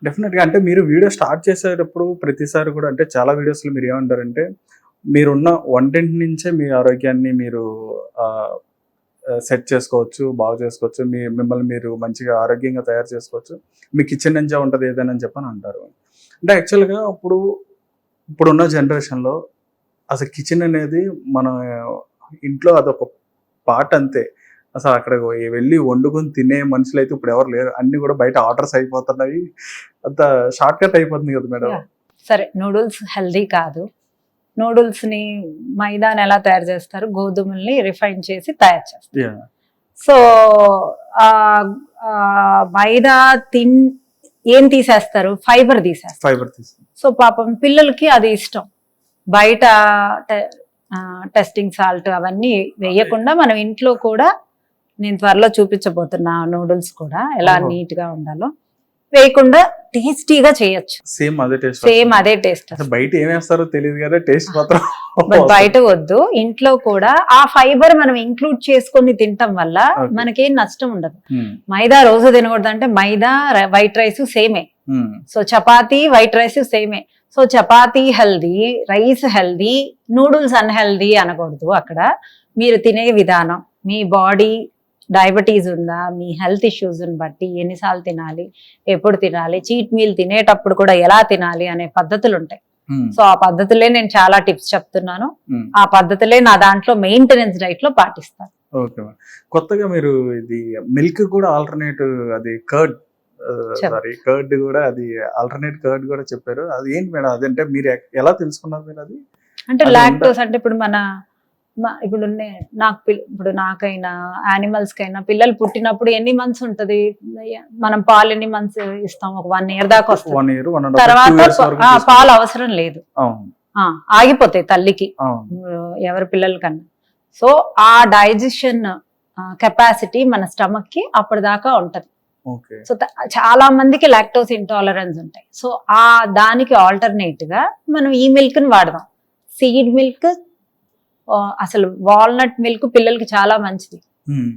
డెఫినెట్‌గా అంటే మీరు వీడియో స్టార్ట్ చేసేటప్పుడు ప్రతిసారి కూడా అంటే చాలా వీడియోస్‌లో మీరు ఏమంటారంటే, మీరున్న వంటింటి నుంచే మీ ఆరోగ్యాన్ని మీరు ఆహ్, సెట్ చేసుకోవచ్చు, బాగు చేసుకోవచ్చు. మిమ్మల్ని మీరు మంచిగా ఆరోగ్యంగా తయారు చేసుకోవచ్చు. మీ కిచెన్ నుంచే ఉంటది ఏదైనా అని చెప్పని అంటారు. అంటే యాక్చువల్‌గా ఇప్పుడున్న జనరేషన్‌లో అసలు కిచెన్ అనేది మన ఇంట్లో అదొక పార్ట్ అంతే. అసలు అక్కడికి వెళ్లి వండుకొని తినే మనుషులైతే ఇప్పుడు ఎవరు లేరు. అన్నీ కూడా బయట ఆర్డర్స్ అయిపోతున్నాయి. అంతా షార్ట్‌కట్ అయిపోతుంది కదా మేడం. యాహ్! సరే నూడిల్స్ హెల్తీ కాదు. నూడిల్స్‌ని మైదాని ఎలా తయారు చేస్తారు? గోధుమల్ని రిఫైన్ చేసి తయారు చేస్తారు. యాహ్! సో, మైదా ఏం తీసేస్తారు? ఫైబర్ తీసేస్తారు. ఫైబర్ తీసి. సో, పాపం పిల్లలకి అది ఇష్టం. బయట టెస్టింగ్ సాల్ట్ అవన్నీ వేయకుండా మనం ఇంట్లో కూడా నేను త్వరలో చూపించబోతున్నా నూడిల్స్ కూడా ఎలా ఓహో. నీట్ గా ఉండాలో వేయకుండా టేస్టీగా చేయొచ్చు. సేమ్ అదే టేస్ట్. సేమ్ అదే టేస్ట్. అసలు బయట ఏం వేస్తారో తెలియదు కదా టేస్ట్ మాత్రం. బట్ బయట వద్దు, ఇంట్లో కూడా ఆ ఫైబర్ మనం ఇంక్లూడ్ చేసుకొని తినటం వల్ల Okay. మనకేం నష్టం ఉండదు. హ్మ్. మైదా రోజు తినకూడదు అంటే మైదా వైట్ రైస్ సేమే. హ్మ్. సో చపాతీ వైట్ రైస్ సేమే. So chapati healthy, rice healthy, noodles unhealthy అనకూడదు. అక్కడ మీరు తినే విధానం, మీ బాడీ డయాబెటీస్ ఉందా, మీ హెల్త్ ఇష్యూస్ బట్టి ఎన్నిసార్లు తినాలి, ఎప్పుడు తినాలి, చీట్ మీల్ తినేటప్పుడు కూడా ఎలా తినాలి అనే పద్ధతులు ఉంటాయి. హ్మ్. సో ఆ పద్ధతులే నేను చాలా టిప్స్ చెప్తున్నాను. హ్మ్. ఆ పద్ధతులే నా దాంట్లో మెయింటెనెన్స్ డైట్ లో పాటిస్తాను. ఓకే. కొత్తగా మీరు ఇది మిల్క్ కూడా ఆల్టర్నేట్ అది కర్డ్ సారీ కర్డ్ కూడా అది ఆల్టర్నేట్ కర్డ్ కూడా చెప్పారు. అది ఏంటి మేడం? అదంటే మీరు ఎలా తెలుసుకున్నారు మీరు అది? అంటే అది లాక్టోస్ అంటే ఇప్పుడు ఇప్పుడు ఇప్పుడు నాకైనా యానిమల్స్ కైనా పిల్లలు పుట్టినప్పుడు ఎన్ని మంత్స్ ఉంటది, మనం పాలు ఎన్ని మంత్స్ ఇస్తాం? ఒక 1 year దాకా వస్తుంది. 1 year, 1.5 years, తర్వాత 2 years వరకు పాలు అవసరం లేదు. అవును. ఆగిపోతాయి తల్లికి, అవును. ఎవరి పిల్లలకన్నా. సో ఆ డైజెషన్ కెపాసిటీ మన స్టమక్ కి అప్పటిదాకా ఉంటది. ఓకే. సో చాలా మందికి లాక్టోస్ ఇంటాలరెన్స్ ఉంటాయి. సో దానికి ఆల్టర్నేట్ గా మనం ఈ మిల్క్ ని వాడదాం. సీడ్ మిల్క్, అసలు వాల్నట్ మిల్క్ పిల్లలకి చాలా మంచిది. హ్మ్.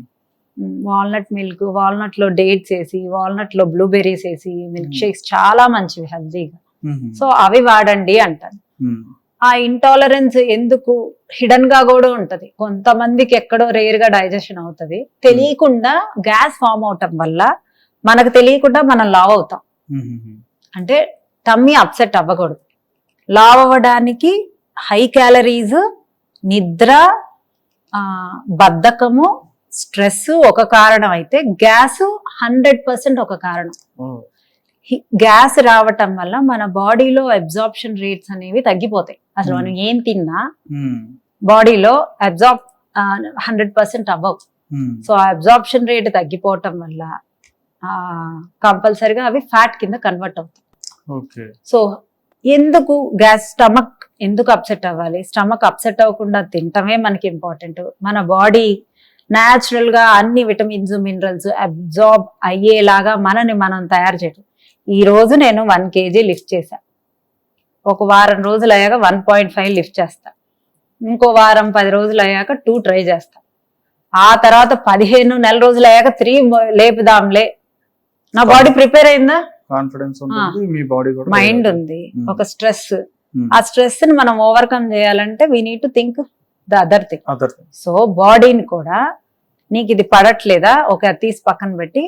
వాల్నట్ మిల్క్, వాల్నట్ లో డేట్స్ వేసి, వాల్నట్ లో బ్లూబెర్రీస్ వేసి మిల్క్ షేక్స్ చాలా మంచివి హెల్తీగా. హ్మ్. సో అవి వాడండి అంటాను. హ్మ్. ఆ ఇంటాలరెన్స్ ఎందుకు హిడెన్ గా కూడా ఉంటది. కొంతమందికి ఎక్కడో రేర్ గా డైజెషన్ అవుతది, తెలియకుండా గ్యాస్ ఫామ్ అవటం వల్ల మనకు తెలియకుండా మనం లావ్ అవుతాం. హ్మ్. అంటే టమ్మీ అప్సెట్ అవ్వకూడదు. లావ్ అవ్వడానికి హై క్యాలరీస్, నిద్ర, బద్ధకము, స్ట్రెస్ ఒక కారణం అయితే గ్యాస్ 100% ఒక కారణం. ఓ. గ్యాస్ రావటం వల్ల మన బాడీలో అబ్జార్ప్షన్ రేట్స్ అనేవి తగ్గిపోతాయి. అసలు మనం ఏం తిన్నా హ్మ్. బాడీలో 100% అవ్వవు. హ్మ్. సో ఆ అబ్జార్ప్షన్ రేట్ తగ్గిపోవటం వల్ల కంపల్సరిగా అవి ఫ్యాట్ కింద కన్వర్ట్ అవుతాయి. ఓకే. సో ఎందుకు స్టమక్ ఎందుకు అప్సెట్ అవ్వాలి? స్టమక్ అప్సెట్ అవ్వకుండా తింటమే మనకి ఇంపార్టెంట్. మన బాడీ న్యాచురల్ గా అన్ని విటమిన్స్, మినరల్స్ అబ్జార్బ్ అయ్యేలాగా మనని మనం తయారు చేయడం. ఈ రోజు నేను 1 kg లిఫ్ట్ చేశా. ఒక వారం రోజులు అయ్యాక 1.5 లిఫ్ట్ చేస్తా. ఇంకో వారం 10 రోజులు అయ్యాక 2 ట్రై చేస్తా. ఆ తర్వాత 15 నెల రోజులు అయ్యాక 3 లేపుదాంలే. నా బాడీ ప్రిపేర్ అయిందా? కాన్ఫిడెన్స్ ఉంటుంది, మీ బాడీ కూడా మైండ్ ఉంది, Hmm. ఒక స్ట్రెస్. Hmm. ఆ స్ట్రెస్ ని మనం ఓవర్కమ్ చేయాలంటే we need to think the other thing. Other. So బాడీని కూడా నీకు ఇది పడట్లేదా, ఒక తీసి పక్కన పెట్టి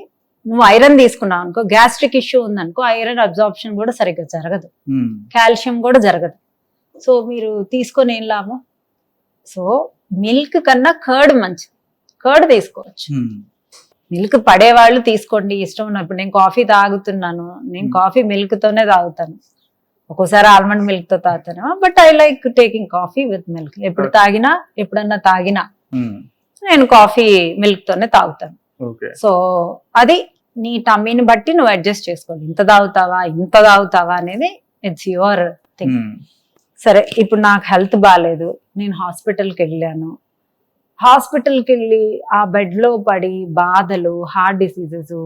నువ్వు ఐరన్ తీసుకున్నావు అనుకో, గ్యాస్ట్రిక్ ఇష్యూ ఉందనుకో, ఐరన్ అబ్జార్ప్షన్ కూడా సరిగ్గా జరగదు, కాల్షియం కూడా జరగదు. సో మీరు తీసుకొని ఏం లాభం? సో మిల్క్ కన్నా కర్డ్ మంచిది, కర్డ్ తీసుకోవచ్చు. మిల్క్ పడేవాళ్ళు తీసుకోండి, ఇష్టం ఉన్నప్పుడు. నేను కాఫీ తాగుతున్నాను, నేను కాఫీ మిల్క్ తోనే తాగుతాను, ఒక్కోసారి ఆల్మండ్ మిల్క్ తో తాగుతాను. But I like taking coffee with milk. ఎప్పుడన్నా తాగినా నేను కాఫీ మిల్క్ తోనే తాగుతాను. సో అది నీ టమ్మీని బట్టి నువ్వు అడ్జస్ట్ చేసుకోవాలి. ఇంత తాగుతావా అనేది ఇట్స్ యువర్ థింగ్. సరే, ఇప్పుడు నాకు హెల్త్ బాగాలేదు, నేను హాస్పిటల్కి వెళ్ళాను. హాస్పిటల్కి వెళ్ళి ఆ బెడ్ లో పడి బాధలు, హార్ట్ డిసీజెస్,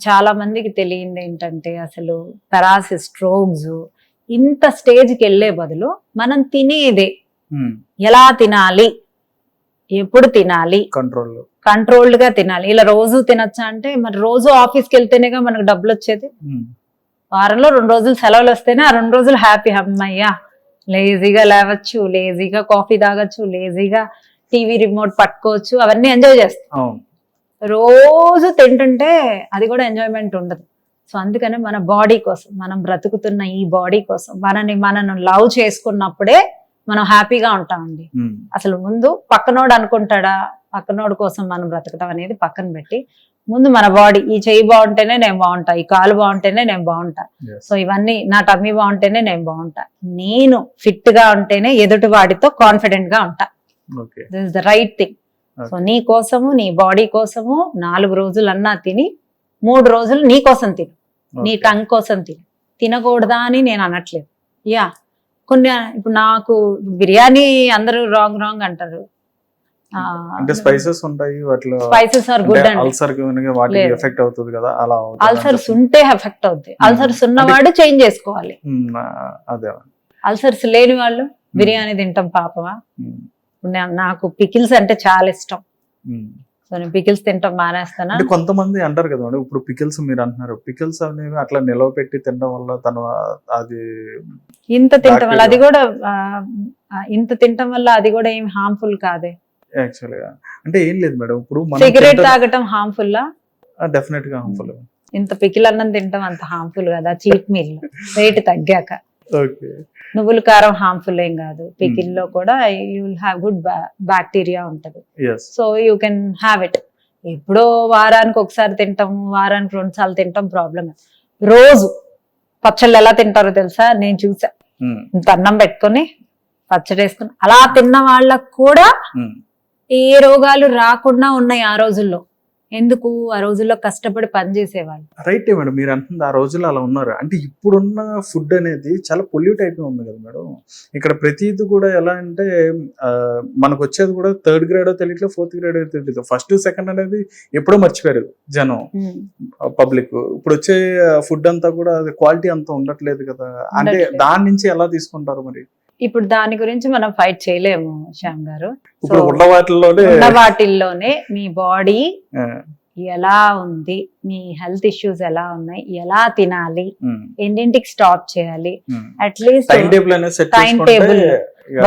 చాలా మందికి తెలియంది ఏంటంటే అసలు పెరాసిస్, స్ట్రోక్స్, ఇంత స్టేజ్కి వెళ్ళే బదులు మనం తినేదే ఎలా తినాలి, ఎప్పుడు తినాలి, కంట్రోల్డ్ గా తినాలి. ఇలా రోజు తినొచ్చా అంటే మరి రోజు ఆఫీస్కి వెళ్తేనేగా మనకు డబ్బులు వచ్చేది. వారంలో 2 రోజులు సెలవులు వస్తేనే ఆ 2 రోజులు హ్యాపీ. అమ్మయ్యా, లేజీగా లేవచ్చు, లేజీగా కాఫీ తాగొచ్చు, లేజీగా టీవీ రిమోట్ పట్టుకోవచ్చు, అవన్నీ ఎంజాయ్ చేస్తాం. అవును. రోజు తింటుంటే అది కూడా ఎంజాయ్మెంట్ ఉండదు. సో అందుకనే మన బాడీ కోసం, మనం బ్రతుకుతున్న ఈ బాడీ కోసం మనను లవ్ చేసుకున్నప్పుడే మనం హ్యాపీగా ఉంటామండి. అసలు ముందు పక్కనోడు అనుకుంటాడా, పక్కనోడు కోసం మనం బ్రతకడం అనేది పక్కన పెట్టి, ముందు మన బాడీ, ఈ చెయ్యి బాగుంటేనే నేను బాగుంటా, ఈ కాలు బాగుంటేనే నేను బాగుంటా, సో ఇవన్నీ నా టమ్మీ బాగుంటేనే నేను బాగుంటా, నేను ఫిట్ గా ఉంటేనే ఎదుటి వాడితో కాన్ఫిడెంట్ గా ఉంటా. This is the right thing. So నీ కోసము, నీ బాడీ కోసము 4 రోజులన్నా తిని 3 రోజులు నీ కోసం తిను, నీ టంగ్ కోసం తినకూడదా అని నేను అనట్లేదు. యా, కొన్ని ఇప్పుడు నాకు బిర్యానీ అందరూ రాంగ్ అంటారు. అంటే స్పైసెస్ ఉంటాయి వాటిలో, స్పైసెస్ ఆర్ గుడ్ అండి. అల్సర్ వాటికి ఎఫెక్ట్ అవుతుంది కదా, అలా అల్సర్స్ ఉంటే ఎఫెక్ట్ అవుతాయి. అల్సర్స్ ఉన్నవాడు చేంజ్ చేసుకోవాలి. అదే అల్సర్స్ లేని వాళ్ళు బిర్యానీ తింటాం పాపమా? నాకు పికిల్స్ అంటే చాలా ఇష్టం. సో నేను పికిల్స్ తింటాం మానేస్తానా? కొంతమంది అంటారు కదా మేడం, ఇప్పుడు పికిల్స్ మీరు అంటున్నారు, పికిల్స్ అనేవి అట్లా నిలవ పెట్టి తినడం వల్ల అది ఇంత తినటం వల్ల అది కూడా ఏం హార్మ్ఫుల్ కాదే. యాక్చువల్గా అంటే ఏం లేదు మేడం, ఇప్పుడు సిగరెట్ తాగటం హార్మ్ఫుల్? డెఫినెట్ గా హార్మ్ఫుల్. ఇంత పికిల్ అన్నం తింటాం అంత హార్మ్ఫుల్ కదా చీట్ మీల్ వెయిట్ తగ్గాక. నువ్వుల కారం హార్మ్ఫుల్ ఏం కాదు. పికిల్ లో కూడా you will have good bacteria ఉంటది. So you can have it. ఎప్పుడో వారానికి ఒకసారి తింటాం, వారానికి 2 సార్లు తింటాం ప్రాబ్లం. రోజు పచ్చళ్ళు ఎలా తింటారో తెలుసా? నేను చూసా. ఇంత అన్నం పెట్టుకొని పచ్చడి వేసుకుని అలా తిన్న వాళ్ళకు కూడా ఏ రోగాలు రాకుండా ఉన్నాయి ఆ రోజుల్లో. ఎందుకు? ఆ రోజుల్లో కష్టపడి పనిచేసేవాళ్ళు. రైట్ మేడం, మీరు అంటుంది ఆ రోజుల్లో అలా ఉన్నారు. అంటే ఇప్పుడున్న ఫుడ్ అనేది చాలా పొల్యూట్ అయిపోయి ఉంది కదా మేడం. ఇక్కడ ప్రతిది కూడా ఎలా అంటే మనకు వచ్చేది కూడా 3rd గ్రేడో తెలియట్లేదు, 4th గ్రేడో తెలియట్లేదు. 1st, 2nd అనేది ఎప్పుడో మర్చిపోయారు జనం, పబ్లిక్. ఇప్పుడు వచ్చే ఫుడ్ అంతా కూడా క్వాలిటీ అంతా ఉండట్లేదు కదా. అంటే దాని నుంచి ఎలా తీసుకుంటారు మరి? ఇప్పుడు దాని గురించి మనం ఫైట్ చేయలేము శ్యామ్ గారు. ఇప్పుడు ఉన్న వాటిల్లోనే మీ బాడీ ఎలా ఉంది, మీ హెల్త్ ఇష్యూస్ ఎలా ఉన్నాయి, ఎలా తినాలి, ఎన్నింటికి స్టాప్ చేయాలి, అట్లీస్ట్ టైం టేబుల్,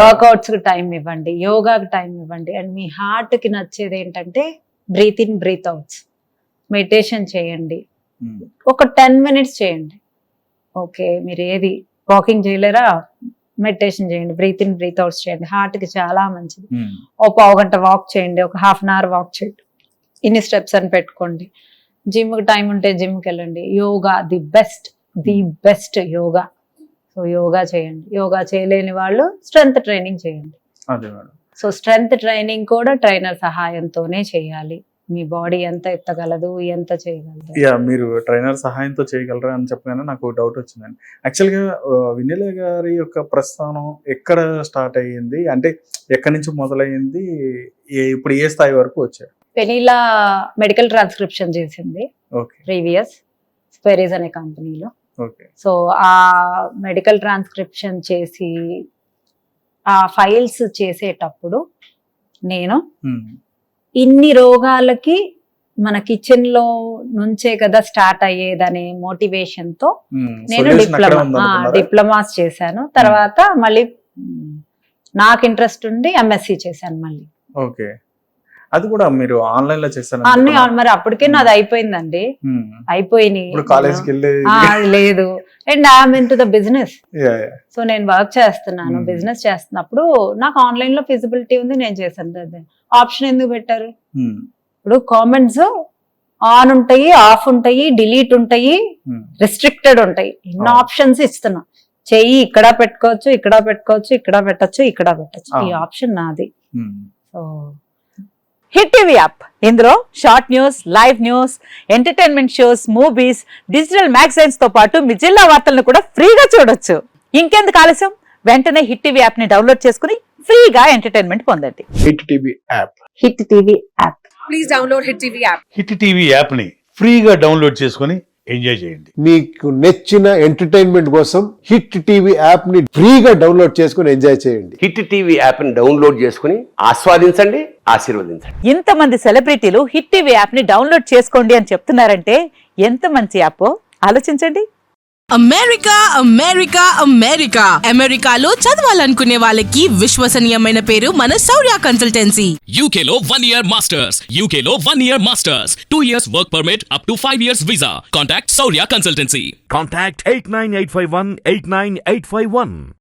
వర్కౌట్స్ కి టైం ఇవ్వండి, యోగాకి టైం ఇవ్వండి. అండ్ మీ హార్ట్ కి నచ్చేది ఏంటంటే breathe in breathe outs, meditation చేయండి. ఒక 10 minutes చేయండి. ఓకే, మీరు ఏది వాకింగ్ చేయలేరా? మెడిటేషన్ చేయండి, బ్రీత్ ఇన్ బ్రీత్ అవుట్స్ చేయండి, హార్ట్ కి చాలా మంచిది. ఓ 1/2 గంట వాక్ చేయండి, ఒక 1/2 hour వాక్ చేయండి, ఇన్ని స్టెప్స్ అని పెట్టుకోండి. జిమ్ కి టైం ఉంటే జిమ్ కి వెళ్ళండి. Yoga the best yoga. So yoga చేయండి. యోగా చేయలేని వాళ్ళు స్ట్రెంగ్త్ ట్రైనింగ్ చేయండి. సో స్ట్రెంగ్త్ ట్రైనింగ్ కూడా ట్రైనర్ సహాయంతోనే చేయాలి. మీ బాడీ ఎంత ఎత్తగలదు, ఎంత చేయగలదు. మీరు ట్రైనర్ సహాయంతో చేయగలరా అని చెప్పగానే నాకు డౌట్ వచ్చిందండి. యాక్చువల్గా వెన్నెల గారి యొక్క ప్రస్థానం ఎక్కడ స్టార్ట్ అయ్యింది, అంటే ఎక్కడి నుంచి మొదలైంది, ఇప్పుడు ఏ స్థాయి వరకు వచ్చారు? వెనీలా మెడికల్ ట్రాన్స్క్రిప్షన్ చేసింది ప్రీవియస్ స్పెరీస్ అనే కంపెనీలో. సో ఆ మెడికల్ ట్రాన్స్క్రిప్షన్ చేసి ఆ ఫైల్స్ చేసేటప్పుడు నేను ఇన్ని రోగాలకి మన కిచెన్ లో నుంచే కదా స్టార్ట్ అయ్యేదనే మోటివేషన్ తో నేను డిప్లొమాస్ చేశాను. తర్వాత మళ్ళీ నాకు ఇంట్రెస్ట్ ఉండి ఎంఎస్సి చేశాను మళ్ళీ. ఓకే, అది కూడా మీరు ఆన్లైన్ లో చేశారు? అన్ని మరి అప్పటికే నాది అయిపోయిందండి, అయిపోయినాయి. లేదు, and I'm into the business. So నేను వర్క్ చేస్తున్నాను, బిజినెస్ చేస్తున్నప్పుడు నాకు ఆన్లైన్ లో ఫిజిబిలిటీ ఉంది, నేను చేశాను. ఆప్షన్ ఎందుకు పెట్టారు? ఇప్పుడు కామెంట్స్ ఆన్ ఉంటాయి, ఆఫ్ ఉంటాయి, డిలీట్ ఉంటాయి, రెస్ట్రిక్టెడ్ ఉంటాయి, ఎన్నో ఆప్షన్స్ ఇస్తున్నా. చెయ్యి ఇక్కడ పెట్టుకోవచ్చు, ఇక్కడ పెట్టుకోవచ్చు, ఇక్కడ పెట్టచ్చు, ఇక్కడ పెట్టచ్చు. ఈ ఆప్షన్ నాది. సో హిట్ టీవీ యాప్, ఇందులో short news, live news, entertainment shows, movies, digital magazines తో పాటు మీ జిల్లా వార్తలను కూడా ఫ్రీగా చూడొచ్చు. ఇంకెందుకు ఆలస్యం, వెంటనే హిట్ టీవీ యాప్ ని డౌన్లోడ్ చేసుకుని ఫ్రీగా ఎంటర్టైన్మెంట్ పొందండి. Hit TV app. Hit TV app. Please download hit TV app. Hit TV app ని ఫ్రీగా డౌన్లోడ్ చేసుకుని ఎంజాయ్ చేయండి. మీకు నచ్చిన ఎంటర్టైన్మెంట్ కోసం హిట్ టీవీ యాప్ ని ఫ్రీగా డౌన్లోడ్ చేసుకుని ఎంజాయ్ చేయండి. హిట్ టీవీ యాప్ ని డౌన్లోడ్ చేసుకుని ఆస్వాదించండి, ఆశీర్వదించండి. ఇంతమంది సెలబ్రిటీలు హిట్ టీవీ యాప్ ని డౌన్లోడ్ చేసుకోండి అని చెప్తున్నారంటే ఎంత మంచి యాప్ ఆలోచించండి. అమెరికా అమెరికా అమెరికా అమెరికాలో చదవాలనుకునే వాళ్ళకి విశ్వసనీయమైన పేరు మన శౌర్య consultancy. UK Law 1 Year Masters. UK Law 1 Year Masters. 2 years work permit up to 5 years visa. Contact Saurya Consultancy. Contact 89851 89851.